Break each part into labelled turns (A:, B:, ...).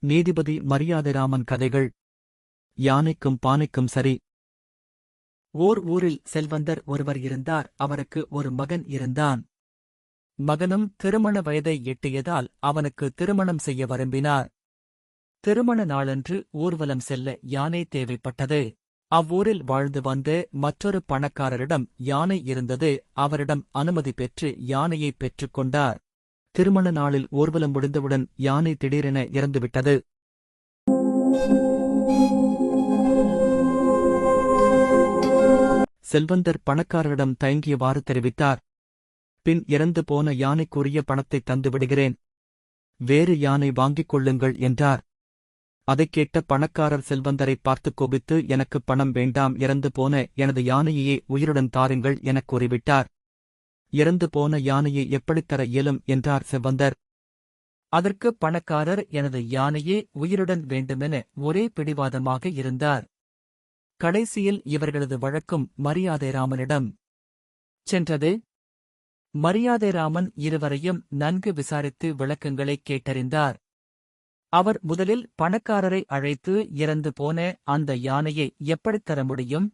A: நீதிபதி மரியாதைராமன் கதைகள். யானைக்கும் பானைக்கும் சரி. ஓர் ஊரில் செல்வந்தர் ஒருவர் இருந்தார். அவருக்கு ஒரு மகன் இருந்தான். மகனும் திருமண வயதை எட்டியதால் அவனுக்கு திருமணம் செய்ய விரும்பினார். திருமண நாளன்று ஊர்வலம் செல்ல யானை தேவைப்பட்டது. அவ்வூரில் வாழ்ந்து வந்த மற்றொரு பணக்காரரிடம் யானை இருந்தது. அவரிடம் அனுமதி பெற்று யானையை பெற்றுக் கொண்டார். திருமண நாளில் ஊர்வலம் முடிந்தவுடன் யானை திடீரென இறந்துவிட்டது. செல்வந்தர் பணக்காரரிடம் தயங்கியவாறு தெரிவித்தார். பின் இறந்து போன யானைக்குரிய பணத்தை தந்து விடுகிறேன், வேறு யானை வாங்கிக் கொள்ளுங்கள் என்றார். அதைக் கேட்ட பணக்காரர் செல்வந்தரை பார்த்துக் கோபித்து, எனக்கு பணம் வேண்டாம், இறந்து போன எனது யானையையே உயிருடன் தாருங்கள் எனக் கூறிவிட்டார். இறந்து போன யானையை எப்படித் தர இயலும் என்றார் செல்வந்தர். அதற்கு பணக்காரர், எனது யானையே உயிருடன் வேண்டுமென ஒரே பிடிவாதமாக இருந்தார். கடைசியில் இவர்களது வழக்கும் மரியாதைராமனிடம் சென்றது. மரியாதைராமன் இருவரையும் நன்கு விசாரித்து விளக்கங்களைக் கேட்டறிந்தார். அவர் முதலில் பணக்காரரை அழைத்து, இறந்து போன அந்த யானையை எப்படித் தர முடியும்?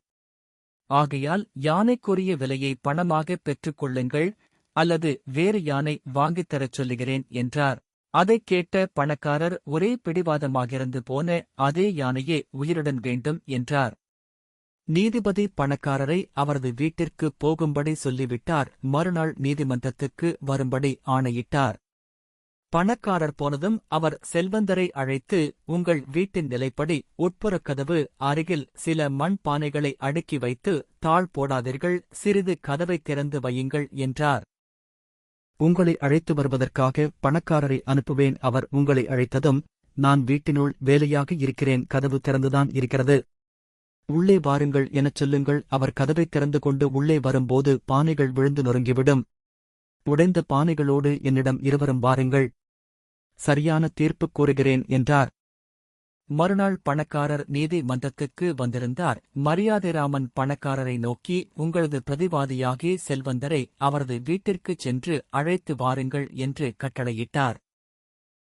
A: ஆகையால் யானைக்குரிய விலையை பணமாகப் பெற்றுக் கொள்ளுங்கள், அல்லது வேறு யானை வாங்கித் தரச் சொல்லுகிறேன் என்றார். அதைக் கேட்ட பணக்காரர் ஒரே பிடிவாதமாகிருந்து போன அதே யானையே உயிருடன் வேண்டும் என்றார். நீதிபதி பணக்காரரை அவரது வீட்டிற்கு போகும்படி சொல்லிவிட்டார். மறுநாள் நீதிமன்றத்துக்கு வரும்படி ஆணையிட்டார். பணக்காரர் போனதும் அவர் செல்வந்தரை அழைத்து, உங்கள் வீட்டின் நிலைப்படி உட்புறக் கதவு அருகில் சில மண் பானைகளை அடுக்கி வைத்து தாழ் போடாதீர்கள், சிறிது கதவை திறந்து வையுங்கள் என்றார். உங்களை அழைத்து வருவதற்காக பணக்காரரை அனுப்புவேன். அவர் உங்களை அழைத்ததும், நான் வீட்டினுள் வேலையாக இருக்கிறேன், கதவு திறந்துதான் இருக்கிறது, உள்ளே வாருங்கள் எனச் சொல்லுங்கள். அவர் கதவைத் திறந்து கொண்டு உள்ளே வரும்போது பானைகள் விழுந்து நொறுங்கிவிடும். உடைந்த பானைகளோடு என்னிடம் இருவரும் வாருங்கள், சரியான தீர்ப்பு கூறுகிறேன் என்றார். மறுநாள் பணக்காரர் நீதிமன்றத்துக்கு வந்திருந்தார். மரியாதைராமன் பணக்காரரை நோக்கி, உங்களது பிரதிவாதியாகி செல்வந்தரை அவரது வீட்டிற்குச் சென்று அழைத்து வாருங்கள் என்று கட்டளையிட்டார்.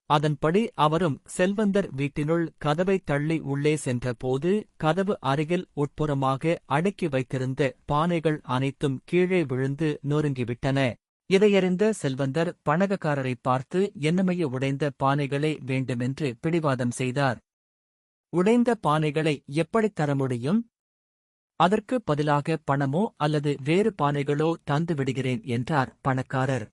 A: அதன்படி அவரும் செல்வந்தர் வீட்டினுள் கதவைத் தள்ளி உள்ளே சென்றபோது கதவு அருகில் உட்புறமாக அடுக்கி வைத்திருந்த பானைகள் அனைத்தும் கீழே விழுந்து நொறுங்கிவிட்டன. இதையறிந்த செல்வந்தர் பணக்காரரை பார்த்து, என்னமைய உடைந்த பானைகளே வேண்டுமென்று பிடிவாதம் செய்தார். உடைந்த பானைகளை எப்படித் தர முடியும்? அதற்கு பதிலாக பணமோ அல்லது வேறு பானைகளோ தந்து விடுகிறேன் என்றார் பணக்காரர்.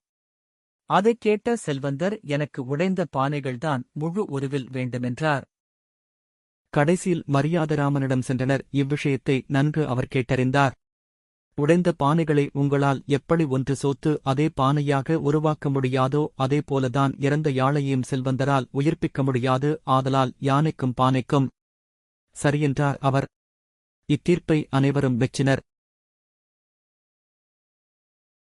A: அதைக் கேட்ட செல்வந்தர், எனக்கு உடைந்த பானைகள்தான் முழு உருவில் வேண்டுமென்றார். கடைசியில் மரியாதைராமனிடம் சென்றனர். இவ்விஷயத்தை நன்கு அவர் கேட்டறிந்தார். உடைந்த பானைகளை உங்களால் எப்படி ஒன்று சோத்து அதே பானையாக உருவாக்க முடியாதோ அதே போலதான் இறந்த யாழையையும் செல்வந்தரால் உயிர்ப்பிக்க முடியாது, ஆதலால் யானைக்கும் பானைக்கும் சரியென்றார் அவர். இத்தீர்ப்பை அனைவரும் மெச்சினர்.